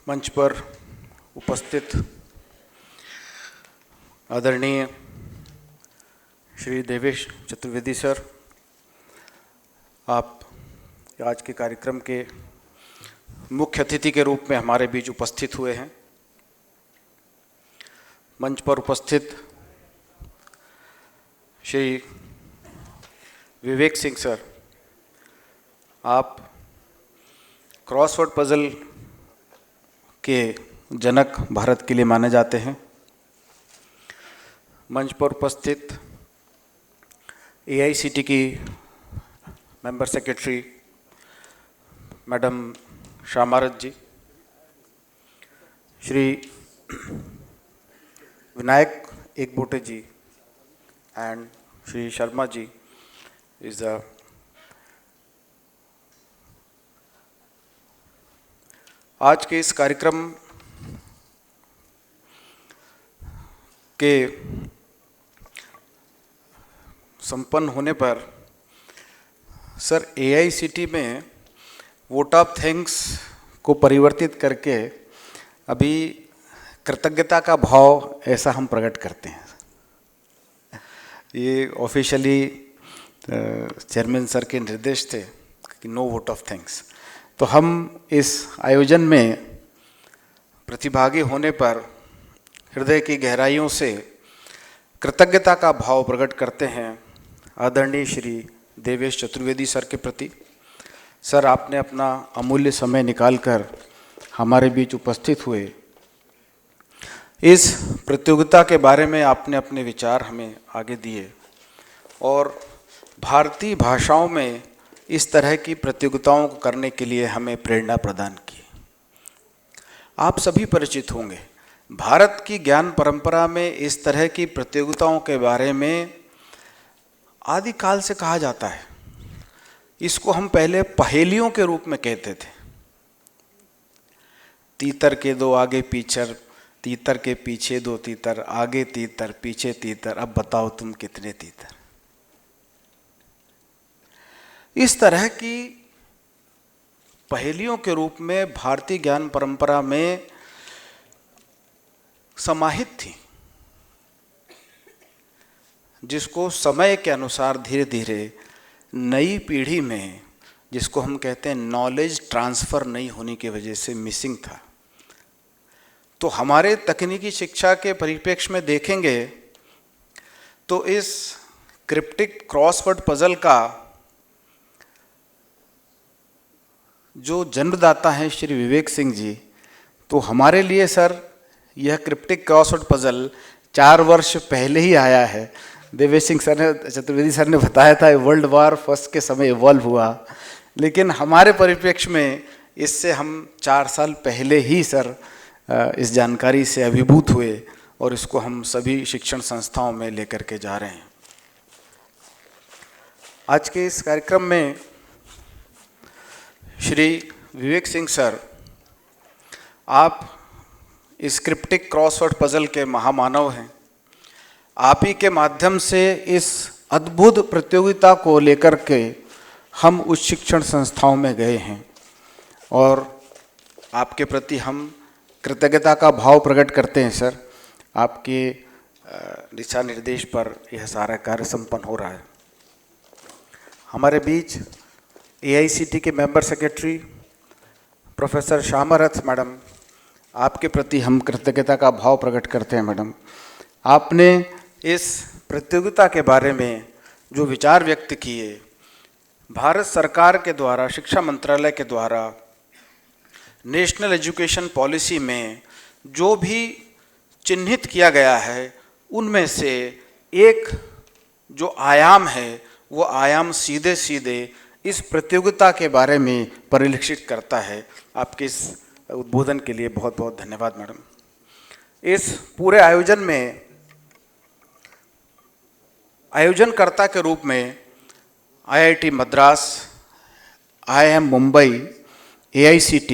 मंच पर उपस्थित आदरणीय श्री देवेश चतुर्वेदी सर, आप आज के कार्यक्रम के मुख्य अतिथि के रूप में हमारे बीच उपस्थित हुए हैं। मंच पर उपस्थित श्री विवेक सिंह सर, आप क्रॉसवर्ड पजल के जनक भारत के लिए माने जाते हैं। मंच पर उपस्थित AICT की मेंबर सेक्रेटरी मैडम शामारत जी, श्री विनायक एकबोटे जी एंड श्री शर्मा जी इज आज के इस कार्यक्रम के संपन्न होने पर सर AICT में वोट ऑफ थैंक्स को परिवर्तित करके अभी कृतज्ञता का भाव ऐसा हम प्रकट करते हैं। ये ऑफिशियली चेयरमैन सर के निर्देश थे कि नो वोट ऑफ थैंक्स। तो हम इस आयोजन में प्रतिभागी होने पर हृदय की गहराइयों से कृतज्ञता का भाव प्रकट करते हैं आदरणीय श्री देवेश चतुर्वेदी सर के प्रति। सर, आपने अपना अमूल्य समय निकालकर हमारे बीच उपस्थित हुए। इस प्रतियोगिता के बारे में आपने अपने विचार हमें आगे दिए और भारतीय भाषाओं में इस तरह की प्रतियोगिताओं को करने के लिए हमें प्रेरणा प्रदान की। आप सभी परिचित होंगे, भारत की ज्ञान परंपरा में इस तरह की प्रतियोगिताओं के बारे में आदिकाल से कहा जाता है। इसको हम पहले पहेलियों के रूप में कहते थे। तीतर के दो आगे पीछे, तीतर के पीछे दो तीतर, आगे तीतर पीछे तीतर, अब बताओ तुम कितने तीतर। इस तरह की पहेलियों के रूप में भारतीय ज्ञान परंपरा में समाहित थी, जिसको समय के अनुसार धीरे धीरे नई पीढ़ी में, जिसको हम कहते हैं नॉलेज ट्रांसफ़र नहीं होने की वजह से मिसिंग था। तो हमारे तकनीकी शिक्षा के परिप्रेक्ष्य में देखेंगे तो इस क्रिप्टिक क्रॉसवर्ड पजल का जो जन्मदाता हैं श्री विवेक सिंह जी, तो हमारे लिए सर यह क्रिप्टिक क्रॉसवर्ड पजल 4 वर्ष पहले ही आया है। देवेश सिंह सर ने, चतुर्वेदी सर ने बताया था वर्ल्ड वॉर फर्स्ट के समय इवॉल्व हुआ, लेकिन हमारे परिप्रेक्ष्य में इससे हम 4 साल पहले ही सर इस जानकारी से अभिभूत हुए और इसको हम सभी शिक्षण संस्थाओं में लेकर के जा रहे हैं। आज के इस कार्यक्रम में श्री विवेक सिंह सर, आप इस क्रिप्टिक क्रॉसवर्ड पजल के महामानव हैं। आप ही के माध्यम से इस अद्भुत प्रतियोगिता को लेकर के हम उच्च शिक्षण संस्थाओं में गए हैं और आपके प्रति हम कृतज्ञता का भाव प्रकट करते हैं। सर, आपके दिशा निर्देश पर यह सारा कार्य संपन्न हो रहा है। हमारे बीच AICT के मेंबर सेक्रेटरी प्रोफेसर शामारत मैडम, आपके प्रति हम कृतज्ञता का भाव प्रकट करते हैं। मैडम, आपने इस प्रतियोगिता के बारे में जो विचार व्यक्त किए, भारत सरकार के द्वारा, शिक्षा मंत्रालय के द्वारा नेशनल एजुकेशन पॉलिसी में जो भी चिन्हित किया गया है, उनमें से एक जो आयाम है वो आयाम सीधे सीधे इस प्रतियोगिता के बारे में परिलक्षित करता है। आपके इस उद्बोधन के लिए बहुत बहुत धन्यवाद मैडम। इस पूरे आयोजन में आयोजनकर्ता के रूप में IIT Madras, IIM Mumbai, AICT,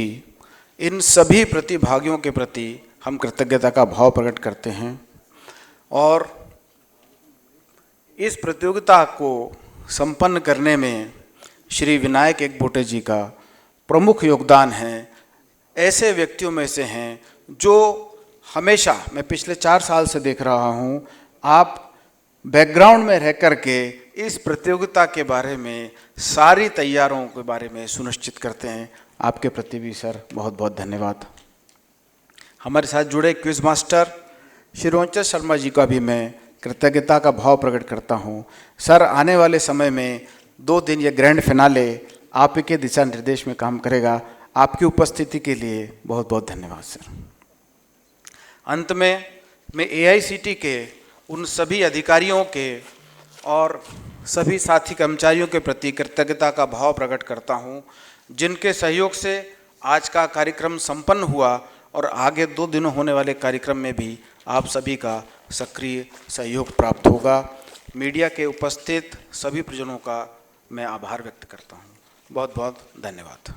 इन सभी प्रतिभागियों के प्रति हम कृतज्ञता का भाव प्रकट करते हैं और इस प्रतियोगिता को संपन्न करने में श्री विनायक एकबोटे जी का प्रमुख योगदान है। ऐसे व्यक्तियों में से हैं जो हमेशा, मैं पिछले 4 साल से देख रहा हूँ, आप बैकग्राउंड में रह कर के इस प्रतियोगिता के बारे में, सारी तैयारियों के बारे में सुनिश्चित करते हैं। आपके प्रति भी सर बहुत बहुत धन्यवाद। हमारे साथ जुड़े क्विज मास्टर श्री रोंचन शर्मा जी का भी मैं कृतज्ञता का भाव प्रकट करता हूँ। सर, आने वाले समय में 2 दिन ये ग्रैंड फिनाले आप ही के दिशा निर्देश में काम करेगा। आपकी उपस्थिति के लिए बहुत बहुत धन्यवाद सर। अंत में मैं AICTE के उन सभी अधिकारियों के और सभी साथी कर्मचारियों के प्रति कृतज्ञता का भाव प्रकट करता हूँ, जिनके सहयोग से आज का कार्यक्रम संपन्न हुआ और आगे 2 दिनों होने वाले कार्यक्रम में भी आप सभी का सक्रिय सहयोग प्राप्त होगा। मीडिया के उपस्थित सभी परिजनों का मैं आभार व्यक्त करता हूँ। बहुत बहुत धन्यवाद।